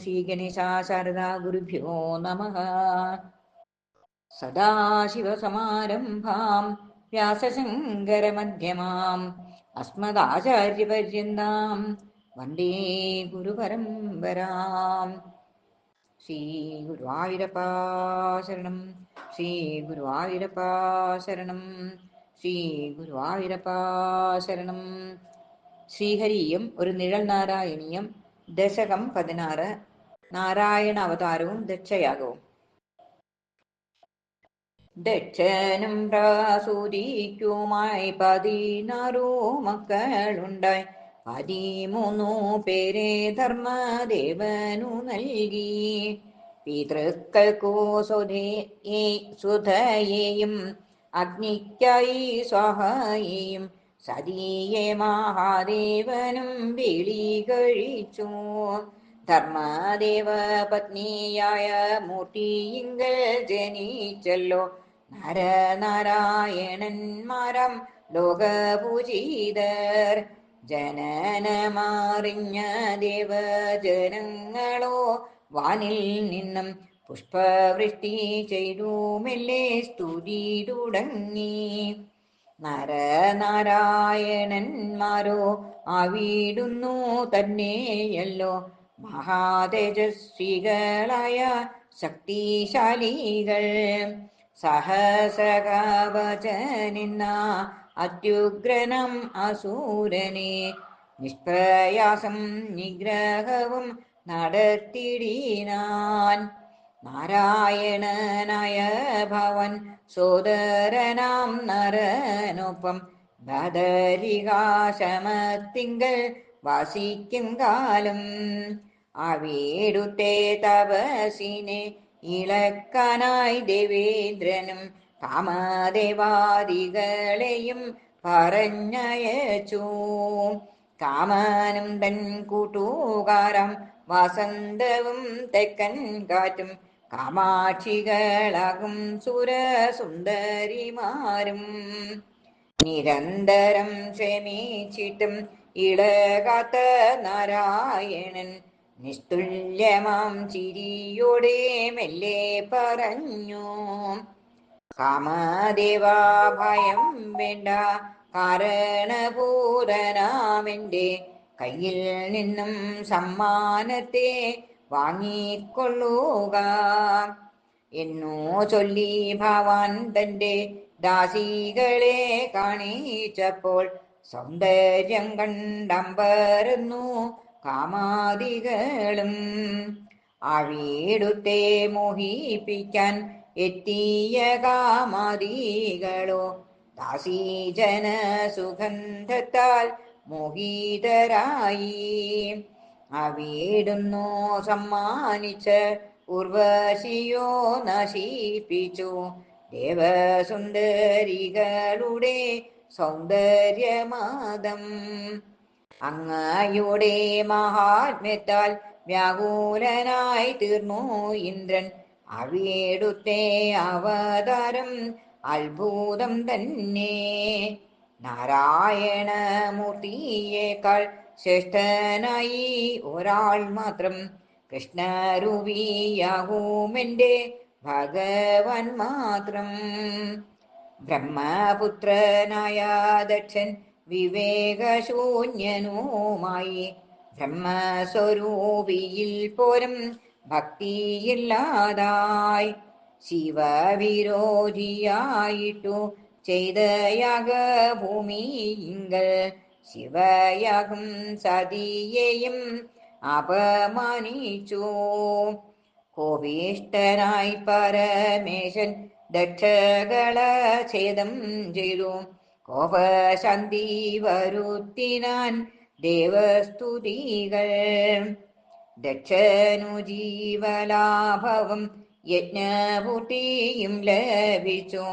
ശ്രീഗണേശാ ശാരദാ ഗുരുഭ്യോ നമഃ. സദാശിവസമാരംഭാം വ്യാസശങ്കരമധ്യമാം അസ്മദാചാര്യപര്യന്താം വന്ദേ ഗുരുപരമ്പരാം. ശ്രീ ഗുരുവായൂരപ്പാ ശരണം, ശ്രീ ഗുരുവായൂരപ്പാ ശരണം, ശ്രീ ഗുരുവായൂരപ്പാ ശരണം. ശ്രീഹരിയും ഒരു നിഴൽ നാരായണീയം, ദശകം 16. നാരായണ അവതാരവും ദക്ഷയാഗവും. ദക്ഷനും പ്രാസൂതിക്കുമായി 16 മക്കളുണ്ടായി. 13 പേരെ ധർമ്മദേവനു നൽകി. പിതൃക്കൾക്കു സുധയെയും അഗ്നിക്കായി സ്വാഹയെയും സതിയെ മഹാദേവനും വിളി കഴിച്ചു. ധർമ്മദേവ പത്നിയായ മൂർത്തിയിങ്കൽ ജനിച്ചല്ലോ നരനാരായണന്മാരം ലോകപൂജിതർ. ജനനമറിഞ്ഞ ദേവജനങ്ങളോ വാനിൽ നിന്നും പുഷ്പവൃഷ്ടി ചെയ്തു മെല്ലെ സ്തുതി തുടങ്ങി. നരനാരായണന്മാരോ ആവിടുന്നു തന്നെയല്ലോ മഹാതേജസ്വികളായ ശക്തിശാലികൾ. സഹസകവചനിന്ന അത്യുഗ്രനം അസൂരനെ നിഷ്പ്രയാസം നിഗ്രഹവും നടത്തിടിനാൻ. നാരായണനായ ഭവൻ സോദരനാം നരനൊപ്പം ബദരികാശ്രമത്തിങ്കൽ വാസിക്കും കാലം. അവിടുത്തെ തപസ്സിനെ ഇളക്കാനായി ദേവേന്ദ്രനും കാമദേവാദികളെയും പറഞ്ഞയച്ചു. കാമനും തൻ കൂട്ടുകാരം വസന്തവും തെക്കൻ കാറ്റും കാമാക്ഷികളാകും സുരസുന്ദരിമാരും നിരന്തരം ക്ഷമിച്ചിട്ടും ഇളകാത്ത നാരായണൻ നിസ്തുല്യമാം ചിരിയോടെ മെല്ലെ പറഞ്ഞു. കാമദേവാ ഭയം വേണ്ട, കാരണഭൂതനാമെന്റെ കയ്യിൽ നിന്നും സമ്മാനത്തെ വാങ്ങിക്കൊള്ളുക എന്നു ചൊല്ലി ഭവാൻ തന്റെ ദാസികളെ കാണിച്ചപ്പോൾ സൗന്ദര്യം കണ്ടമ്പരന്നു കാമാദികളും. അവിടുത്തെ മോഹിപ്പിക്കാൻ എത്തിയ കാമാദികളോ ദാസീജന സുഗന്ധത്താൽ മോഹിതരായി. അവിടുന്നു സമ്മാനിച്ച ഉർവശിയോ നശിപ്പിച്ചു ദേവസുന്ദരികളുടെ സൗന്ദര്യമാദം. അങ്ങയുടെ മഹാത്മ്യത്താൽ വ്യാകുലനായി തീർന്നു ഇന്ദ്രൻ. അവിടുത്തെ അവതാരം അത്ഭുതം തന്നെ. നാരായണമൂർത്തിയേക്കാൾ ശ്രേഷ്ഠനായി ഒരാൾ മാത്രം കൃഷ്ണരൂപിയാകുമെന്റെ ഭഗവാൻ മാത്രം. ബ്രഹ്മപുത്രനായ ദക്ഷൻ വിവേകശൂന്യനുമായി ബ്രഹ്മസ്വരൂപിയിൽ പോലും ഭക്തിയില്ലാതായി ശിവവിരോധിയായിട്ടു ചെയ്ത യാഗഭൂമിയിങ്കൽ ശിവയാഗം സതിയെയും അപമാനിച്ചു. കോപിഷ്ഠനായി പരമേശൻ ദക്ഷകളഛേദം ചെയ്തു കോപശാന്തി വരുത്തിനാൻ ദേവസ്തുതികൾ. ദക്ഷനു ജീവലാഭവും യജ്ഞപൂർത്തിയും ലഭിച്ചു.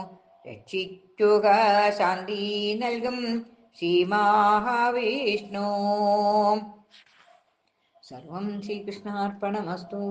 രക്ഷിക്കുക ശാന്തി നൽകും ശ്രീ മഹാവിഷ്ണു. സർവം ശ്രീകൃഷ്ണാർപ്പണമസ്തു.